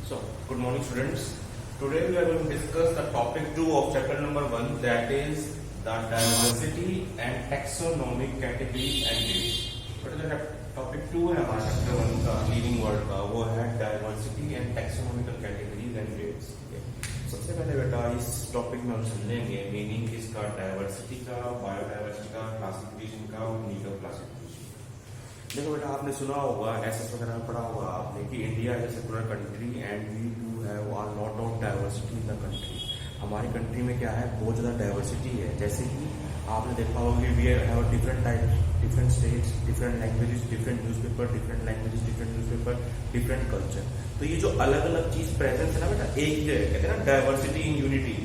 So, good morning students. Today we are going to discuss the topic 2 of chapter number 1, that is the diversity and taxonomic categories and grades. But जो topic 2 है हमारा chapter 1 का living world का, वो है diversity and taxonomical categories and grades. सबसे पहले बेटा इस टॉपिक में हम समझेंगे मीनिंग इसका डाइवर्सिटी का, बायोडाइवर्सिटी का, क्लासिफिकेशन का और नीड ऑफ क्लासिफिकेशन। देखो बेटा आपने सुना होगा, एसएस वगैरह में पढ़ा होगा आपने कि इंडिया है secular country and we do have a lot of diversity in the country. हमारी कंट्री में क्या है, बहुत ज़्यादा डाइवर्सिटी है। जैसे कि आपने देखा होगा कि we have different type, different states, different languages, different newspaper, different languages, different newspaper, different culture. तो ये जो अलग अलग चीज प्रेजेंट है ना बेटा, एक ही है, कहते हैं ना diversity in unity,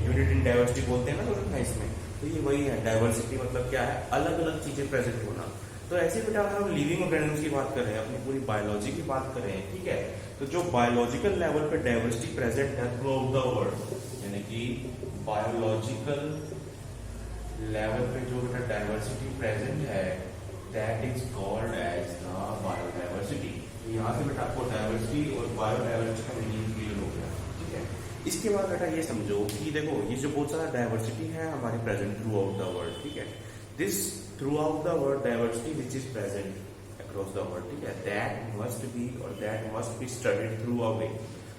unity in diversity बोलते हैं ना लोग इसमें। तो ये वही है, डाइवर्सिटी मतलब क्या है, अलग अलग चीजें प्रेजेंट होना। तो ऐसे बेटा हम लिविंग ऑर्गेनिज्म की बात कर रहे हैं, अपनी पूरी बायोलॉजी की बात कर रहे हैं, ठीक है। तो जो बायोलॉजिकल लेवल पे डाइवर्सिटी प्रेजेंट है थ्रू आउट द वर्ल्ड, यानी कि बायोलॉजिकल लेवल पे जो बेटा डाइवर्सिटी प्रेजेंट है, that is called as the biodiversity. यहाँ से बेटा आपको डाइवर्सिटी और बायोडाइवर्सिटी का मीनिंग क्लियर हो गया, ठीक है। इसके बाद बेटा ये समझो कि देखो ये जो बहुत सारा डाइवर्सिटी है हमारे present throughout the world, ठीक है। This throughout the world diversity which is present across the world, ठीक है, दैट मस्ट बी और that must be studied through a way.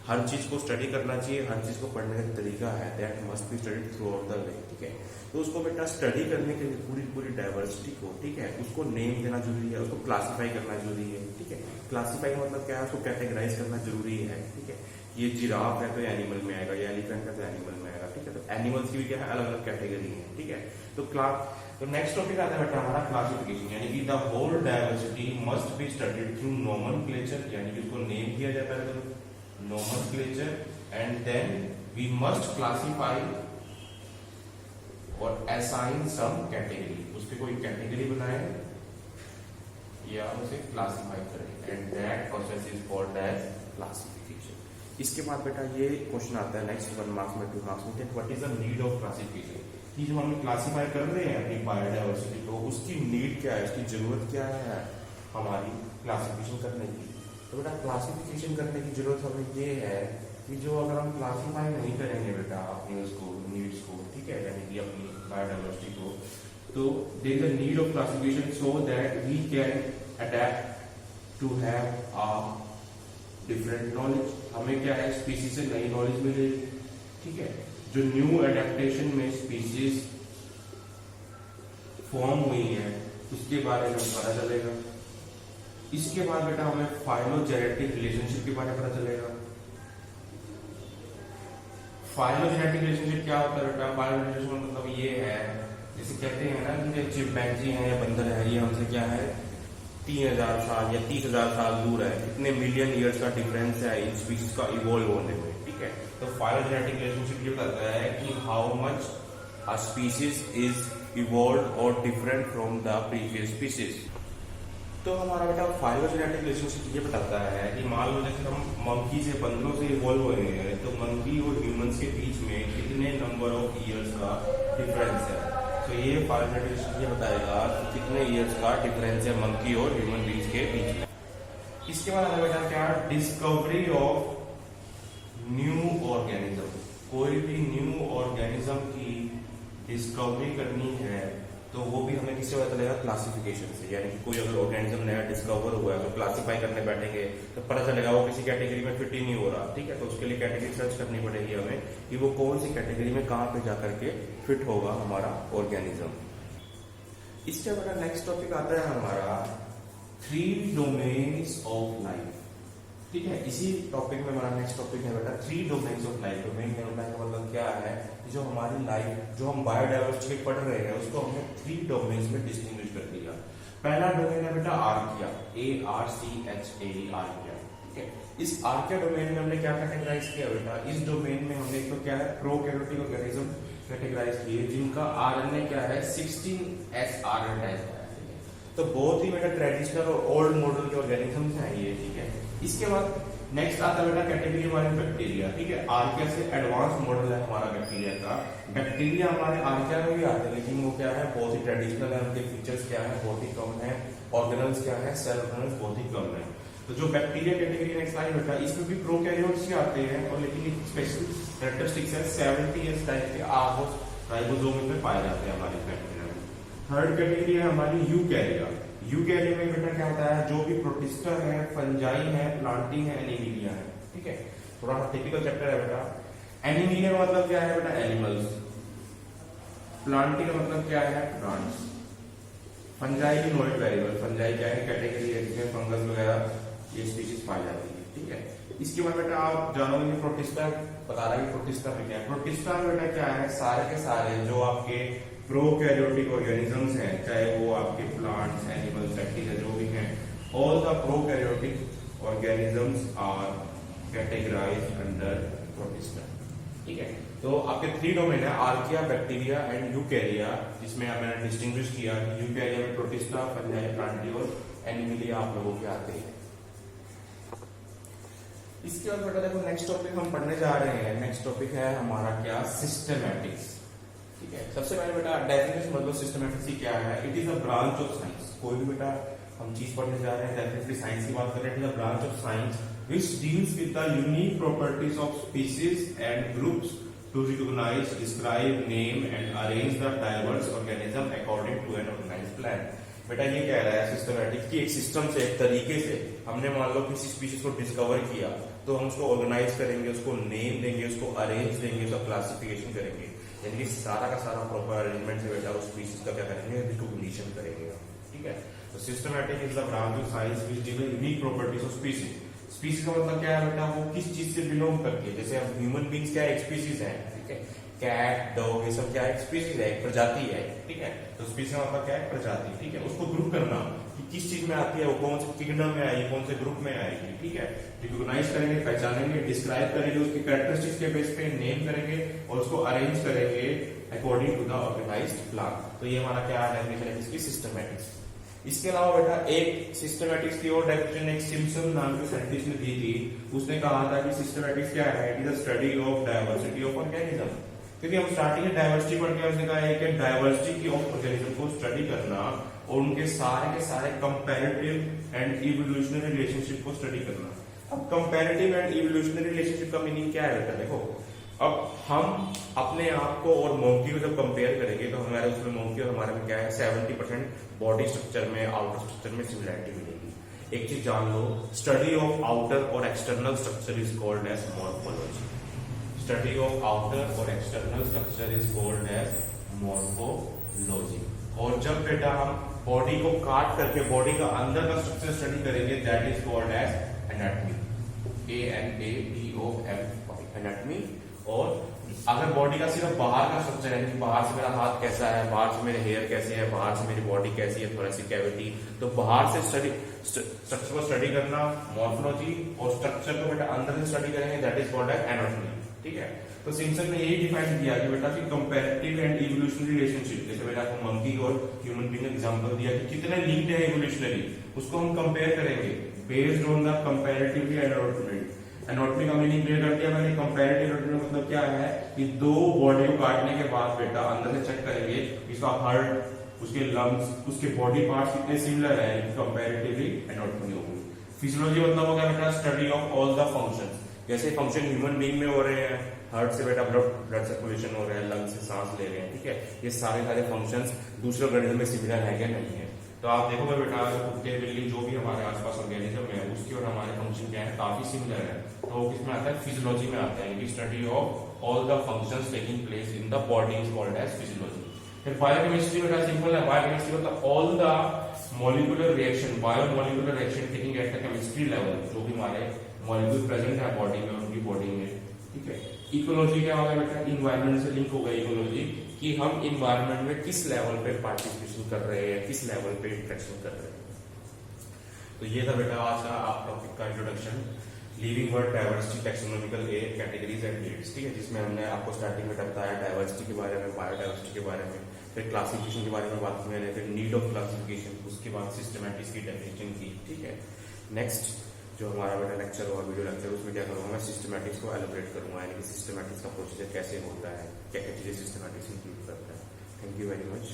हर चीज को स्टडी करना चाहिए, हर चीज को पढ़ने का तरीका है, that must be studied through out the way, ठीक है। तो उसको बेटा स्टडी करने के लिए पूरी डाइवर्सिटी को, ठीक है, उसको नेम देना जरूरी है, उसको क्लासिफाई करना जरूरी है, ठीक है। क्लासिफाई मतलब क्या है, उसको कैटेगराइज करना जरूरी है, ठीक है। ये जिराफ है तो एनिमल में आएगा, ये एलिफेंट है तो एनिमल में आएगा, ठीक है। तो एनिमल्स की भी क्या है, अलग अलग कैटेगरी है, ठीक है। तो नेक्स्ट टॉपिक आता है बेटा हमारा क्लासिफिकेशन, यानी कि the whole diversity must be studied through nomenclature, यानी कि उसको नेम दिया जाता है तो nomenclature, and then we must classify और असाइन सम कैटेगरी, उसके कोई कैटेगरी बनाए या उसे क्लासिफाई करें, and that process is called as classification. इसके बाद बेटा ये क्वेश्चन आता है नेक्स्ट 1 मार्क्स में, 2 मार्क्स में, what is the need of classification. कि जो हम क्लासिफाई कर रहे हैं अपनी बायोडाइवर्सिटी को, उसकी नीड क्या है, उसकी जरूरत क्या है हमारी क्लासिफिकेशन करने की। तो बेटा क्लासिफिकेशन करने की जरूरत हमें ये है कि जो अगर हम क्लासिफाई नहीं करेंगे बेटा अपनी उसको नीड्स को, ठीक है, यानी कि अपनी बायोडाइवर्सिटी को, तो there is a need of classification so that we can adapt to have a different knowledge. हमें क्या है, स्पीसीज से नई नॉलेज मिलेगी, ठीक है। जो न्यू एडेप्टेशन में स्पीसीज फॉर्म हुई है उसके बारे में पता चलेगा। इसके बाद बेटा हमें फाइलोजेनेटिक रिलेशनशिप के बारे में पता चलेगा। फाइलोजेनेटिक रिलेशनशिप क्या होता है बेटा, फाइलोजेनेटिक मतलब ये है, जैसे कहते हैं ना कि चिंपैंजी है या बंदर है, ये हमसे क्या है 3000 साल या 30,000 साल दूर है, कितने मिलियन ईयर्स का डिफरेंस है इन स्पीशीज का इवॉल्व होने में, ठीक है। तो फाइलोजेनेटिक रिलेशनशिप ये बताता है कि how much a species is evolved और different from the previous species. तो हमारा बेटा फाइलोजेनेटिक रिलेशनशिप ये बताता है कि मान लो जैसे हम मंकी से बंदरों से इवॉल्व हुए हैं, तो मंकी और ह्यूमंस के बीच में कितने नंबर ऑफ ईयर्स का डिफरेंस है। तो ये फाइलोजेनेटिक रिलेशनशिप ये बताएगा कि कितने ईयर्स का डिफरेंस है मंकी और ह्यूमन बीच के बीच में। इसके बाद आता बेटा क्या, डिस्कवरी ऑफ न्यू ऑर्गेनिज्म। कोई भी न्यू ऑर्गेनिज्म की डिस्कवरी करनी है तो वो भी हमें किससे पता चलेगा, क्लासिफिकेशन से। यानी कि कोई अगर ऑर्गेनिज्म नया डिस्कवर हुआ है तो क्लासिफाई करने बैठेंगे तो पता चलेगा वो किसी कैटेगरी में फिट ही नहीं हो रहा, ठीक है। तो उसके लिए कैटेगरी सर्च करनी पड़ेगी हमें कि वो कौन सी कैटेगरी में कहाँ पे जाकर के फिट होगा हमारा ऑर्गेनिज्म। इसके बाद नेक्स्ट टॉपिक आता है हमारा 3 डोमेन्स ऑफ लाइफ, ठीक है। इसी टॉपिक में हमारा नेक्स्ट टॉपिक है बेटा 3 डोमेन्स ऑफ लाइफ। डोमेन का मतलब क्या है, जो हमारी लाइफ जो हम बायोडाइवर्सिटी पढ़ रहे हैं उसको हमने 3 डोमेन्स में डिस्टिंग्विश कर दिया। पहला डोमेन है बेटा आर्किया, ARCHA, आर्किया, ठीक है। इस आर्किया डोमेन में हमने क्या कैटेगराइज किया बेटा, इस डोमेन में हमने तो क्या है प्रोकैरियोटिक ऑर्गेनिज्म कैटेगराइज किए जिनका RNA क्या है 16S RNA है। तो बहुत ही बेटा ट्रेडिशनल और ओल्ड मॉडल के ऑर्गेनिजम्स हैं ये, ठीक है। इसके बाद नेक्स्ट आता है बेटा कैटेगरी हमारे बैक्टीरिया, ठीक है। आर्किया से एडवांस मॉडल है हमारा बैक्टीरिया का। बैक्टीरिया हमारे आर्किया में भी आते हैं लेकिन वो क्या है बहुत ही ट्रेडिशनल है, उनके फीचर्स क्या है बहुत ही कम है, ऑर्गेनल्स क्या है सेल ऑर्गेनल्स बहुत ही कम है। तो जो बैक्टीरिया कैटेगरी नेक्स्ट आई बेटा, इसमें भी प्रोकैरियोट्स ही आते हैं, और लेकिन एक स्पेशल कैरेक्टरिस्टिक्स है 70s टाइप के राइबोसोम में पाए जाते हैं हमारे बैक्टीरिया में। थर्ड कैटेगरी है हमारी यूकैरिया। यूकैरिया में बेटा क्या होता है, जो भी प्रोटिस्टा है, फंजाई है, प्लांटी है, एनिमिलिया है, ठीक है, थोड़ा सा टिपिकल चैप्टर है बेटा। एनिमिलिया का मतलब क्या है बेटा, एनिमल्स। प्लांटी का मतलब क्या है, प्लांट्स। फंजाई की नोट वेरिएबल, फंजाई क्या है, कैटेगरी है जिसमें फंगस वगैरह ये स्पीशीज पाई जाती है, ठीक है। इसके बाद बेटा आप जानोगे कि प्रोटिस्टा बता रहा है कि प्रोटिस्टा में क्या है। प्रोटिस्टा में बेटा क्या है, सारे के सारे जो आपके प्रोकैरियोटिक ऑर्गेनिजम्स हैं, चाहे वो आपके प्लांट्स, एनिमल्स, बैक्टीरिया जो भी हैं, all the prokaryotic organisms are categorised under protista, ठीक है। तो आपके 3 डोमेन है, आर्किया, बैक्टीरिया एंड यूकैरिया, जिसमें मैंने डिस्टिंग्विश किया कि यूकैरिया में प्रोटिस्टा, फंजाई, प्लांटी और एनिमिलिया आप लोगों के आते हैं। इसके बाद बेटा देखो नेक्स्ट टॉपिक हम पढ़ने जा रहे हैं। नेक्स्ट टॉपिक है हमारा क्या, सिस्टमैटिक्स, ठीक है। सबसे पहले बेटा डेफिनेशन मतलब सिस्टमैटिक्स क्या है, it is a branch of science. कोई भी बेटा हम चीज पढ़ने जा रहे हैं, डेफिनेटली साइंस की बात कर रहे हैं, it is a branch of science which deals with the unique properties of species and groups to recognize, describe, name and arrange the diverse organism according to an organized plan। बेटा ये कह रहा है सिस्टमैटिक की एक system से, एक तरीके से हमने मान लो किसी स्पीशीज को डिस्कवर किया, तो हम उसको ऑर्गेनाइज करेंगे, उसको नेम देंगे, उसको अरेंज देंगे, उसका क्लासिफिकेशन करेंगे, यानी कि सारा का सारा प्रॉपर अरेंजमेंट से बेटा उस स्पीशीज का क्या करेंगे, रिकॉग्निशन करेंगे, ठीक है। तो systematic is the branch of science which deal with unique properties of species. Species का मतलब क्या है बेटा, वो किस चीज से बिलोंग करती है। जैसे हम ह्यूमन बींग्स क्या एक स्पीशीज है, ठीक है, कैट, डॉग, ये सब क्या एक स्पीशीज है, एक प्रजाति है, ठीक है। तो स्पीशीज का मतलब क्या है, प्रजाति, ठीक है। उसको ग्रुप करना कि किस चीज में आती है, वो कौन से किंगडम में आएगी, कौन से ग्रुप में आएगी, ठीक है। रिकॉग्नाइज करेंगे, पहचानेंगे, डिस्क्राइब करेंगे, उसकी कैरेक्टरिस्टिक्स के बेस पे नेम करेंगे और उसको अरेंज करेंगे according to the organised plan. तो ये हमारा क्या डेफिनेशन है इसकी, सिस्टमैटिक्स। इसके अलावा बेटा एक सिस्टमैटिक्स की और डेफिनेशन एक सिम्पसन नाम के साइंटिस्ट ने दी थी। उसने कहा था कि सिस्टमैटिक्स क्या है, it is a study of diversity of organism. क्योंकि हम स्टार्टिंग में डायवर्सिटी पढ़ के उसने कहा है कि डायवर्सिटी की ऑफ ऑर्गेनिज्म को स्टडी करना और उनके सारे के सारे कंपैरेटिव एंड इवोल्यूशनरी रिलेशनशिप को स्टडी करना। अब कंपैरेटिव एंड इवोल्यूशनरी रिलेशनशिप का मीनिंग क्या है बेटा, देखो अब हम अपने आप को और मोंकी को जब कंपेयर करेंगे तो हमारे उसमें मोंकी और हमारे में क्या है, 70% बॉडी स्ट्रक्चर में, आउटर स्ट्रक्चर में सिमिलैरिटी मिलेगी। एक चीज जान लो, स्टडी ऑफ आउटर और external structure is called as morphology. Study of outer और external structure is called as morphology. और जब बेटा हम बॉडी को काट करके बॉडी का अंदर का स्ट्रक्चर स्टडी करेंगे, that is called as anatomy, ANATOMY, anatomy. और अगर बॉडी का सिर्फ बाहर का स्ट्रक्चर है, कि बाहर से मेरा हाथ कैसा है, बाहर से मेरे हेयर कैसे है, बाहर से मेरी बॉडी कैसी है, थोरेसिक कैविटी, तो बाहर से स्ट्रक्चर को स्टडी करना मॉर्फोलॉजी, और स्ट्रक्चर को बेटा अंदर से स्टडी करेंगे, that is called as anatomy, ठीक है। तो सिम्पसन ने यही डिफाइन किया कि बेटा कि कंपैरेटिव एंड इवोल्यूशनरी रिलेशनशिप, जैसे बेटा आपको मंकी और ह्यूमन बीइंग एग्जांपल दिया कि कितने लिंक्ड है इवोल्यूशनरी, उसको हम कंपेयर करेंगे based on the comparatively anatomy. Anatomy का मीनिंग क्लियर कर दिया मैंने। कंपैरेटिव एनाटॉमी मतलब क्या है कि दो बॉडी को काटने के बाद बेटा अंदर से चेक करेंगे इसका हार्ट, उसके लंग्स, उसके बॉडी पार्ट्स कितने सिमिलर है, कंपैरेटिवली एनाटॉमी होगी। फिजियोलॉजी मतलब हो गया बेटा study of all the functions. जैसे फंक्शन ह्यूमन बीइंग में हो रहे हैं, हार्ट से बेटा ब्लड सर्कुलेशन हो रहा है, लंग्स से सांस ले रहे हैं, ठीक है, ये सारे फंक्शंस दूसरे ऑर्गेनिज्म में सिमिलर है क्या, नहीं है। तो आप देखोगे बेटा कुत्ते, बिल्ली, जो भी हमारे आसपास ऑर्गेनिज्म है उसकी और हमारे फंक्शन क्या है, काफी सिमिलर है। तो वो किसमें आता है, फिजियोलॉजी में आता है। Study of all the functions taking place in the body is called as physiology. फिर बायोकेमिस्ट्री बेटा सिंपल है, बायोकेमिस्ट्री मतलब all the molecular reaction, biomolecular reaction taking at the chemistry level, जो भी हमारे मॉलिक्यूल प्रेजेंट है बॉडी में, उनकी बॉडी में, ठीक है। इकोलॉजी क्या होगा बेटा, इन्वायरमेंट से लिंक होगा इकोलॉजी, कि हम इन्वायरमेंट में किस लेवल पे पार्टिसिपेशन कर रहे हैं, किस लेवल पे इंटरेक्शन कर रहे हैं। तो ये था बेटा आज का आप टॉपिक का introduction, living word diversity, taxonomical categories and grades, ठीक है, जिसमें हमने आपको स्टार्टिंग में बताया डायवर्सिटी के बारे में, बायोडायवर्सिटी के बारे में, फिर क्लासिफिकेशन के बारे में बात की मैंने, फिर नीड ऑफ क्लासिफिकेशन, उसके बाद सिस्टमैटिक्स की डेफिनेशन की, ठीक है। नेक्स्ट जो हमारा बेटा लेक्चर होगा, वीडियो लेक्चर, उसमें क्या करूंगा मैं, सिस्टमैटिक्स को एलिब्रेट करूंगा, यानी कि सिस्टमैटिक्स का प्रोसीजर कैसे होता है, क्या क्या चीजें सिस्टमैटिक्स इंक्लूड करता है। Thank you very much.